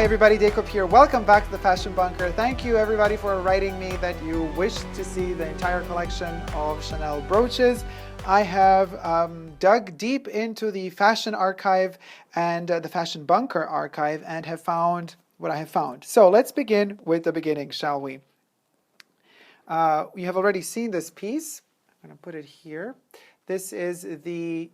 everybody, Dacob here. Welcome back to the Fashion Bunker. Thank you everybody for writing me that you wish to see the entire collection of Chanel brooches. I have dug deep into the fashion archive and the Fashion Bunker archive and have found what I have found. So let's begin with the beginning, shall we? You have already seen this piece. I'm going to put it here. This is the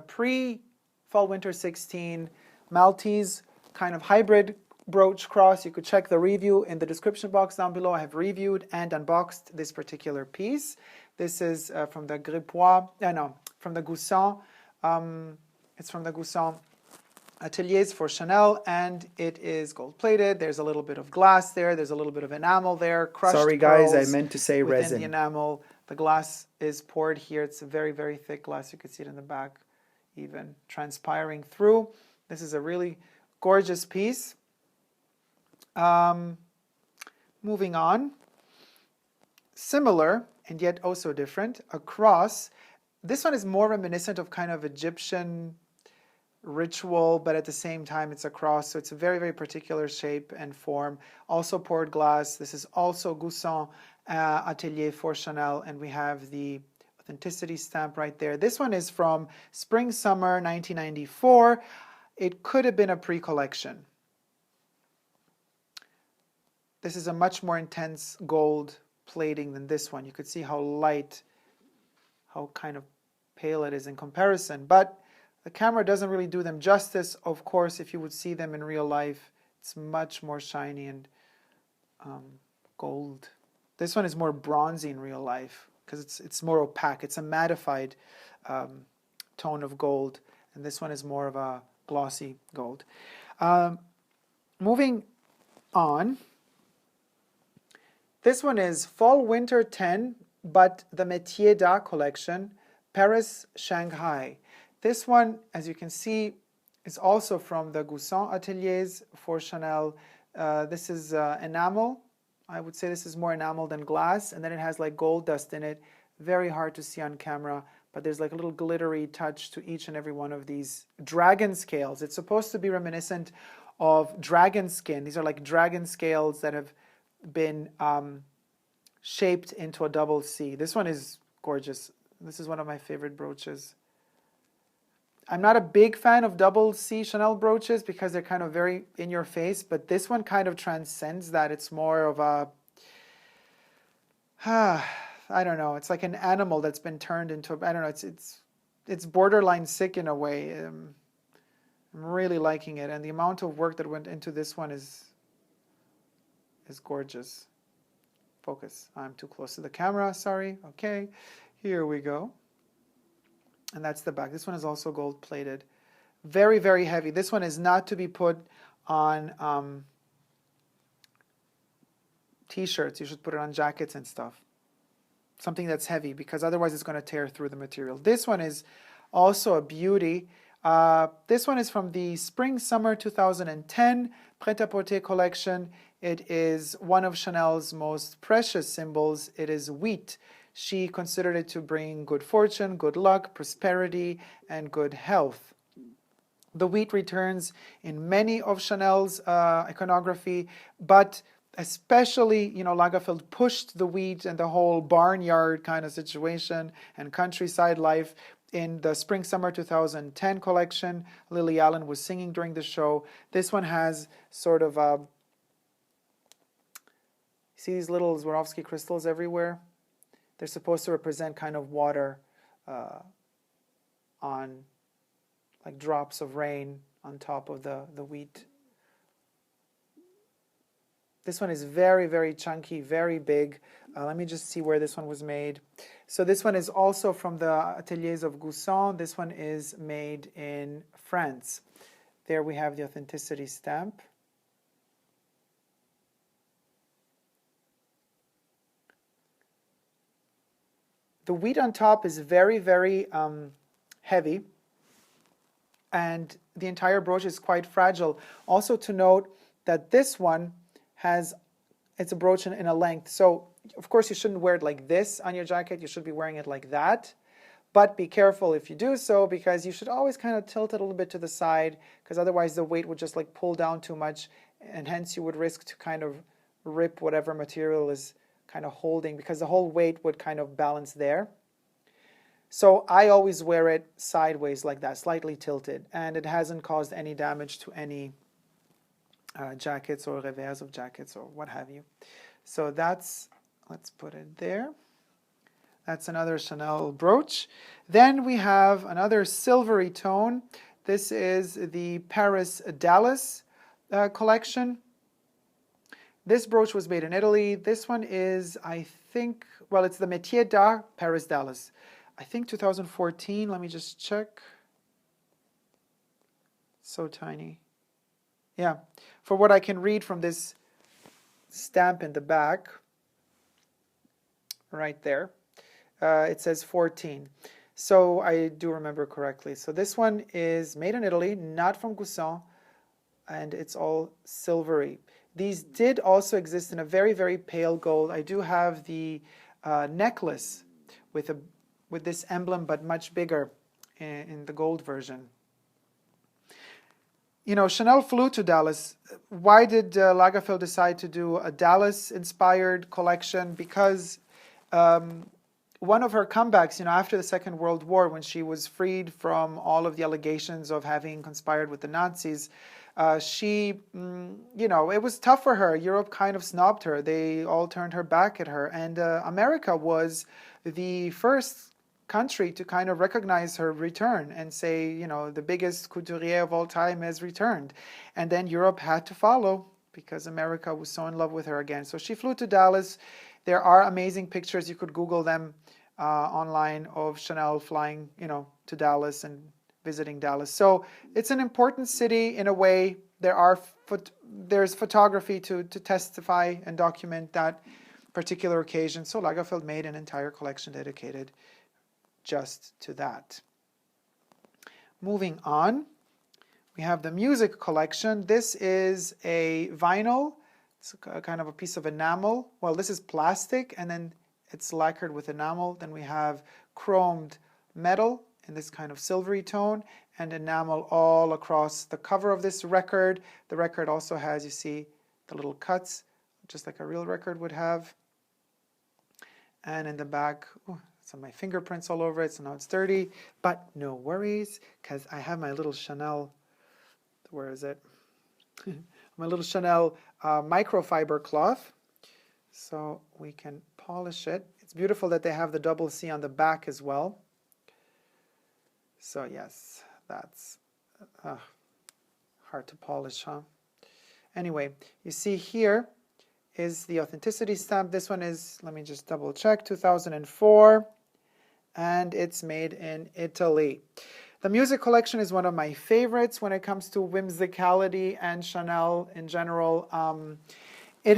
pre-Fall Winter 16 Maltese kind of hybrid brooch cross. You could check the review in the description box down below. I have reviewed and unboxed this particular piece. This is from the from the Goussan. It's from the Goussan Ateliers for Chanel, and it is gold plated. There's a little bit of glass there. There's a little bit of enamel there. Crushed Sorry guys, I pearls meant to say within resin. the enamel. The glass is poured here. It's a very, very thick glass. You can see it in the back, even transpiring through. This is a really gorgeous piece. Moving on. Similar and yet also different. A cross. This one is more reminiscent of kind of Egyptian ritual, but at the same time it's a cross, so it's a very, very particular shape and form. Also poured glass. This is also Goussan Atelier for Chanel, and we have the authenticity stamp right there. This one is from Spring Summer 1994. It could have been a pre-collection. This is a much more intense gold plating than this one. You could see how light, how kind of pale it is in comparison, but the camera doesn't really do them justice. Of course, if you would see them in real life, it's much more shiny and gold. This one is more bronzy in real life because it's more opaque. It's a mattified tone of gold, and this one is more of a glossy gold. Moving on. This one is Fall Winter 10, but the Métier d'Art collection, Paris, Shanghai. This one, as you can see, is also from the Goussan Ateliers for Chanel. This is enamel. I would say this is more enamel than glass, and then it has like gold dust in it. Very hard to see on camera, but there's like a little glittery touch to each and every one of these dragon scales. It's supposed to be reminiscent of dragon skin. These are like dragon scales that have been shaped into a double C. This one is gorgeous. This is one of my favorite brooches. I'm not a big fan of double C Chanel brooches because they're kind of very in your face, but this one kind of transcends that. It's more of a, I don't know, it's like an animal that's been turned into, I don't know, it's borderline sick in a way. I'm really liking it, and the amount of work that went into this one is gorgeous. Focus. I'm too close to the camera, sorry. Okay, here we go. And that's the back. This one is also gold plated. Very, very heavy. This one is not to be put on t-shirts. You should put it on jackets and stuff. Something that's heavy, because otherwise it's going to tear through the material. This one is also a beauty. This one is from the Spring Summer 2010 Pret-à-Porter collection. It is one of Chanel's most precious symbols. It is wheat. She considered it to bring good fortune, good luck, prosperity, and good health. The wheat returns in many of Chanel's iconography, but especially, you know, Lagerfeld pushed the wheat and the whole barnyard kind of situation and countryside life in the Spring-Summer 2010 collection. Lily Allen was singing during the show. This one has sort of see these little Swarovski crystals everywhere? They're supposed to represent kind of water on, like drops of rain on top of the wheat. This one is very, very chunky, very big. Let me just see where this one was made. So this one is also from the Ateliers of Goussan. This one is made in France. There we have the authenticity stamp. The wheat on top is very, very heavy, and the entire brooch is quite fragile. Also to note that this one it's a brooch in a length. So, of course, you shouldn't wear it like this on your jacket. You should be wearing it like that. But be careful if you do so, because you should always kind of tilt it a little bit to the side, because otherwise the weight would just like pull down too much and hence you would risk to kind of rip whatever material is kind of holding, because the whole weight would kind of balance there. So I always wear it sideways like that, slightly tilted, and it hasn't caused any damage to any jackets or revers of jackets or what have you. So that's, let's put it there. That's another Chanel brooch. Then we have another silvery tone. This is the Paris Dallas collection. This brooch was made in Italy. This one is, I think, well, it's the Métier d'Art Paris Dallas. I think 2014. Let me just check. So tiny. Yeah, for what I can read from this stamp in the back, right there, it says 14. So I do remember correctly. So this one is made in Italy, not from Gusan, and it's all silvery. These did also exist in a very, very pale gold. I do have the necklace with this emblem, but much bigger in the gold version. You know, Chanel flew to Dallas. Why did Lagerfeld decide to do a Dallas-inspired collection? Because one of her comebacks, you know, after the Second World War, when she was freed from all of the allegations of having conspired with the Nazis, she, you know, it was tough for her. Europe kind of snobbed her. They all turned her back at her. And America was the first country to kind of recognize her return and say, you know, the biggest couturier of all time has returned. And then Europe had to follow because America was so in love with her again. So she flew to Dallas. There are amazing pictures. You could Google them online of Chanel flying, you know, to Dallas and visiting Dallas. So it's an important city in a way. There's photography to testify and document that particular occasion. So Lagerfeld made an entire collection dedicated just to that. Moving on, we have the music collection. This is a vinyl. It's a kind of a piece of enamel. Well, this is plastic, and then it's lacquered with enamel. Then we have chromed metal in this kind of silvery tone, and enamel all across the cover of this record. The record also has, you see, the little cuts, just like a real record would have. And in the back, some of my fingerprints all over it, so now it's dirty, but no worries, because I have my little Chanel, where is it? My little Chanel microfiber cloth, so we can polish it. It's beautiful that they have the double C on the back as well. So yes, that's hard to polish, huh? Anyway, you see here is the authenticity stamp. This one is, let me just double check, 2004, and it's made in Italy. The music collection is one of my favorites when it comes to whimsicality and Chanel in general. It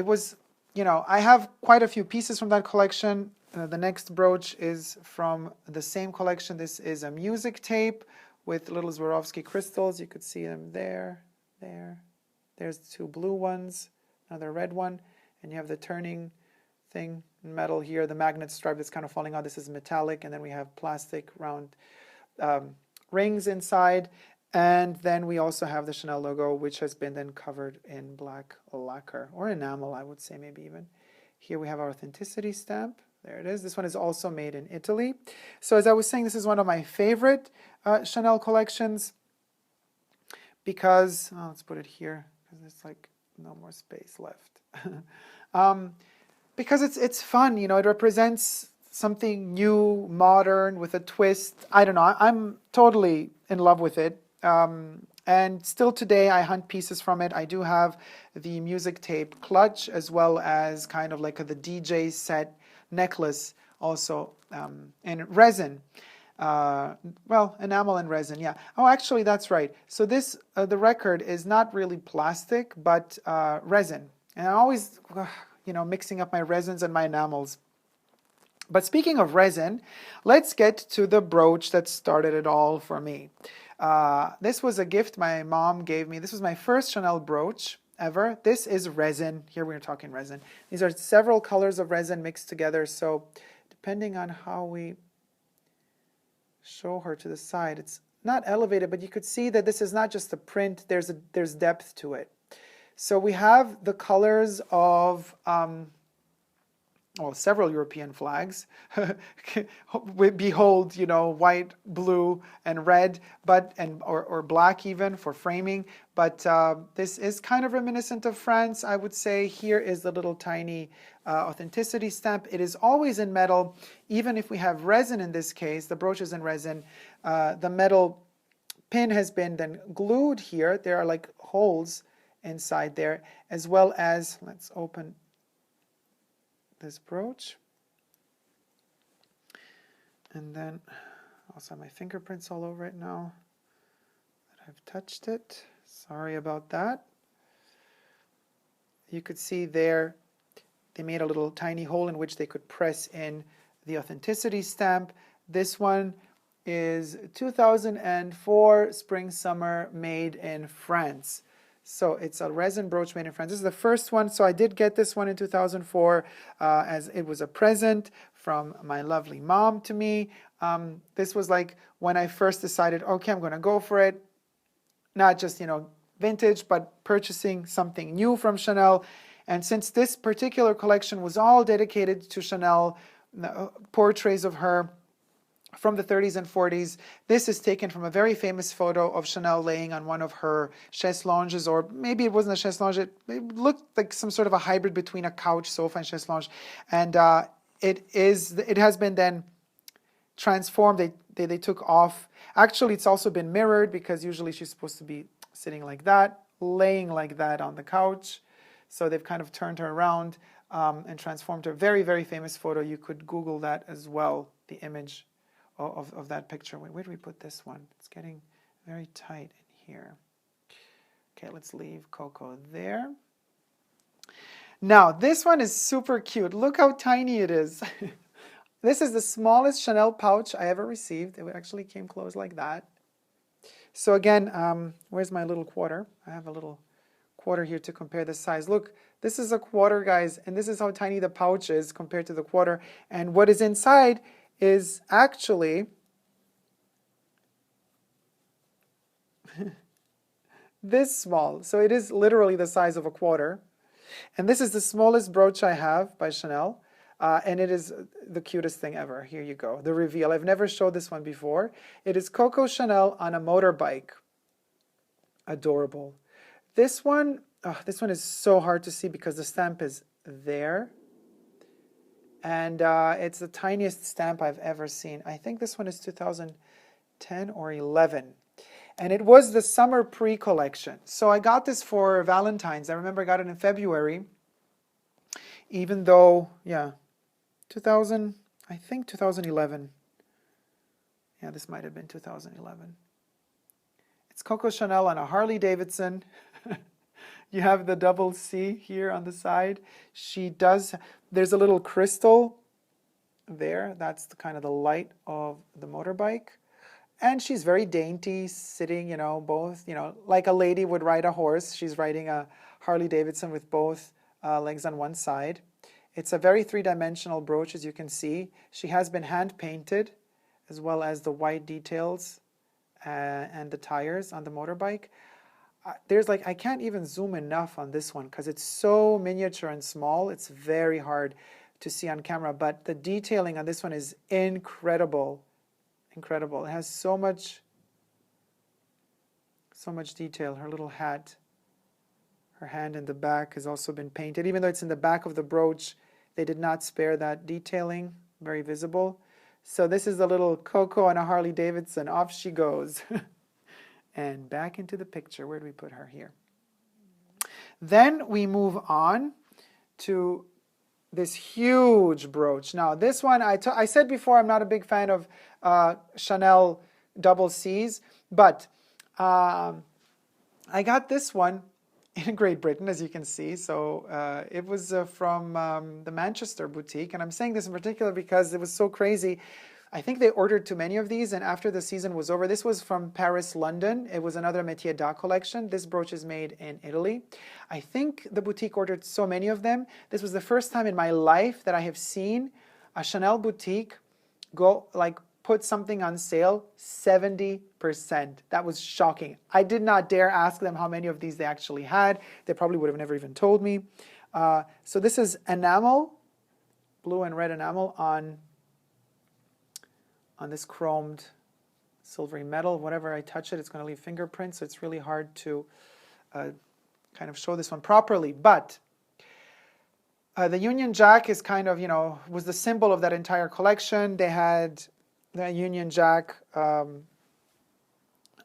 was, you know, I have quite a few pieces from that collection. The next brooch is from the same collection. This is a music tape with little Swarovski crystals. You could see them there, there. There's two blue ones, another red one, and you have the turning thing in metal here, the magnet stripe that's kind of falling out. This is metallic, and then we have plastic round rings inside, and then we also have the Chanel logo, which has been then covered in black lacquer, or enamel, I would say, maybe even. Here we have our authenticity stamp. There it is. This one is also made in Italy. So as I was saying, this is one of my favorite Chanel collections because, let's put it here, because there's like no more space left. Because it's fun, you know, it represents something new, modern, with a twist. I don't know, I'm totally in love with it. And still today I hunt pieces from it. I do have the music tape clutch as well as kind of like the DJ set necklace also in resin. Well, enamel and resin, yeah. Oh, actually, that's right. So this, the record is not really plastic, but resin. And I'm always, you know, mixing up my resins and my enamels. But speaking of resin, let's get to the brooch that started it all for me. This was a gift my mom gave me. This was my first Chanel brooch ever. This is resin. Here we're talking resin. These are several colors of resin mixed together. So depending on how we show her to the side, it's not elevated, but you could see that this is not just a print, there's depth to it. So we have the colors of well, several European flags. Behold, you know, white, blue, and red, but or black even for framing. But this is kind of reminiscent of France, I would say. Here is the little tiny authenticity stamp. It is always in metal, even if we have resin in this case. The brooch is in resin. The metal pin has been then glued here. There are like holes inside there, as well as, let's open this brooch, and then also have my fingerprints all over it now that I've touched it. Sorry about that. You could see there they made a little tiny hole in which they could press in the authenticity stamp. This one is 2004 spring summer, made in France. So it's a resin brooch made in France. This is the first one. So I did get this one in 2004 as it was a present from my lovely mom to me. This was like when I first decided, okay, I'm going to go for it. Not just, you know, vintage, but purchasing something new from Chanel. And since this particular collection was all dedicated to Chanel, portraits of her from the 30s and 40s. This is taken from a very famous photo of Chanel laying on one of her chaise lounges, or maybe it wasn't a chaise lounge. It looked like some sort of a hybrid between a couch, sofa, and chaise lounge. And it has been then transformed. They took off. Actually, it's also been mirrored because usually she's supposed to be sitting like that, laying like that on the couch. So they've kind of turned her around and transformed her. Very, very famous photo. You could Google that as well, the image of that picture. Wait, where do we put this one? It's getting very tight in here. Okay, let's leave Coco there. Now, this one is super cute. Look how tiny it is. This is the smallest Chanel pouch I ever received. It actually came closed like that. So again, where's my little quarter? I have a little quarter here to compare the size. Look, this is a quarter, guys, and this is how tiny the pouch is compared to the quarter. And what is inside is actually this small. So it is literally the size of a quarter. And this is the smallest brooch I have by Chanel. And it is the cutest thing ever. Here you go. The reveal. I've never showed this one before. It is Coco Chanel on a motorbike. Adorable. This one is so hard to see because the stamp is there. And it's the tiniest stamp I've ever seen. I think this one is 2010 or 11. And it was the summer pre-collection. So I got this for Valentine's. I remember I got it in February. Even though, yeah, I think 2011. Yeah, this might have been 2011. It's Coco Chanel on a Harley-Davidson. You have the double C here on the side. There's a little crystal there. That's kind of the light of the motorbike. And she's very dainty, sitting, both, like a lady would ride a horse. She's riding a Harley-Davidson with both legs on one side. It's a very three-dimensional brooch, as you can see. She has been hand-painted, as well as the white details and the tires on the motorbike. I can't even zoom enough on this one because it's so miniature and small. It's very hard to see on camera, but the detailing on this one is incredible. Incredible. It has so much detail. Her little hat, her hand in the back has also been painted. Even though it's in the back of the brooch, they did not spare that detailing. Very visible. So this is the little Coco on a Harley-Davidson. Off she goes. And back into the picture. Where do we put her here? Then we move on to this huge brooch. Now this one, I said before, I'm not a big fan of Chanel double C's, but I got this one in Great Britain, as you can see. So it was from the Manchester boutique, and I'm saying this in particular because it was so crazy. I think they ordered too many of these, and after the season was over, this was from Paris, London. It was another Métier d'Art collection. This brooch is made in Italy. I think the boutique ordered so many of them. This was the first time in my life that I have seen a Chanel boutique put something on sale, 70%. That was shocking. I did not dare ask them how many of these they actually had. They probably would have never even told me. So this is enamel, blue and red enamel on this chromed silvery metal. Whenever I touch it, it's going to leave fingerprints, so it's really hard to kind of show this one properly. But the Union Jack is kind of, was the symbol of that entire collection. They had the Union Jack on,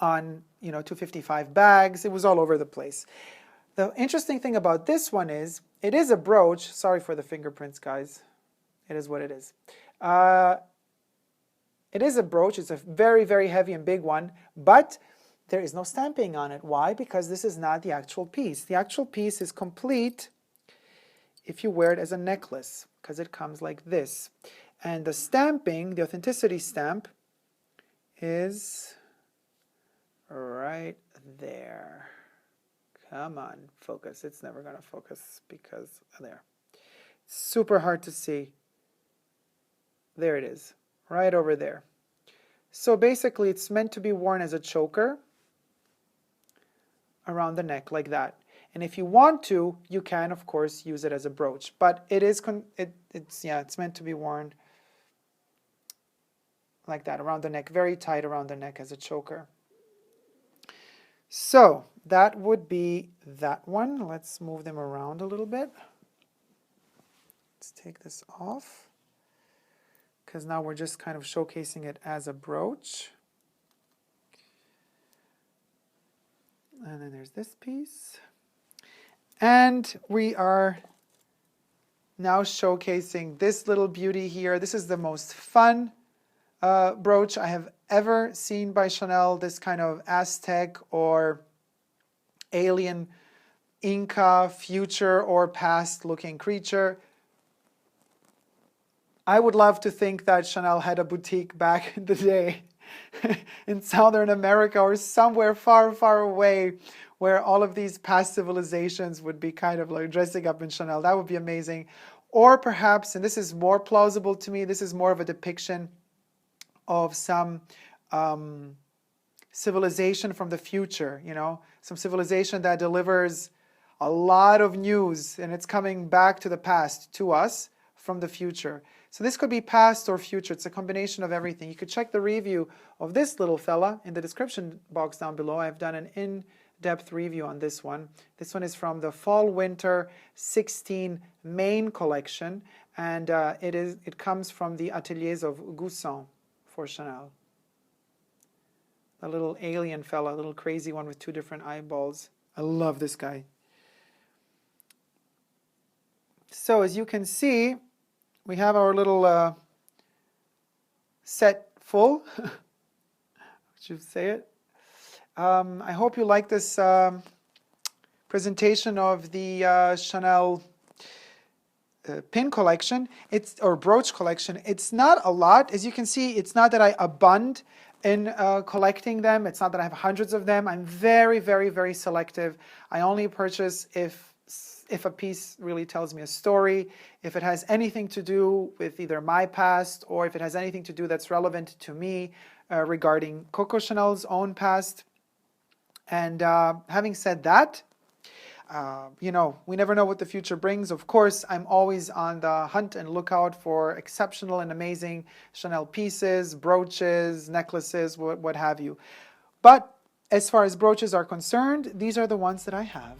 255 bags. It was all over the place. The interesting thing about this one is, it is a brooch. Sorry for the fingerprints, guys. It is what it is. It is a brooch. It's a very, very heavy and big one, but there is no stamping on it. Why? Because this is not the actual piece. The actual piece is complete if you wear it as a necklace, because it comes like this. And the stamping, the authenticity stamp, is right there. Come on, focus. It's never going to focus because there. Super hard to see. There it is, right over there. So basically, it's meant to be worn as a choker around the neck like that. And if you want to, you can, of course, use it as a brooch. But it is it's meant to be worn like that, around the neck, very tight around the neck as a choker. So that would be that one. Let's move them around a little bit. Let's take this off, because now we're just kind of showcasing it as a brooch. And then there's this piece. And we are now showcasing this little beauty here. This is the most fun brooch I have ever seen by Chanel. This kind of Aztec or alien, Inca, future or past looking creature. I would love to think that Chanel had a boutique back in the day in Southern America or somewhere far, far away, where all of these past civilizations would be kind of like dressing up in Chanel. That would be amazing. Or perhaps, and this is more plausible to me, this is more of a depiction of some civilization from the future, some civilization that delivers a lot of news and it's coming back to the past, to us, from the future. So this could be past or future. It's a combination of everything. You could check the review of this little fella in the description box down below. I've done an in-depth review on this one. This one is from the Fall-Winter 16 main collection, and it comes from the ateliers of Gousson for Chanel. A little alien fella, a little crazy one with two different eyeballs. I love this guy. So as you can see, we have our little set full. Would you say it? I hope you like this presentation of the Chanel pin collection, or brooch collection. It's not a lot. As you can see, it's not that I abund in collecting them. It's not that I have hundreds of them. I'm very, very, very selective. I only purchase if a piece really tells me a story, if it has anything to do with either my past or if it has anything to do that's relevant to me regarding Coco Chanel's own past. And having said that, we never know what the future brings. Of course, I'm always on the hunt and lookout for exceptional and amazing Chanel pieces, brooches, necklaces, what have you. But as far as brooches are concerned, these are the ones that I have.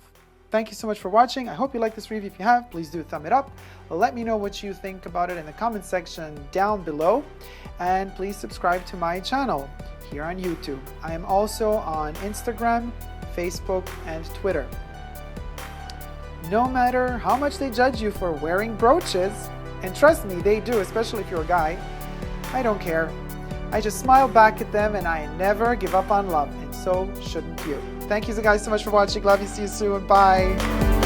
Thank you so much for watching. I hope you like this review. If you have, please do thumb it up. Let me know what you think about it in the comment section down below. And please subscribe to my channel here on YouTube. I am also on Instagram, Facebook, and Twitter. No matter how much they judge you for wearing brooches, and trust me, they do, especially if you're a guy, I don't care. I just smile back at them and I never give up on love, and so shouldn't you. Thank you guys so much for watching. Love you. See you soon. Bye.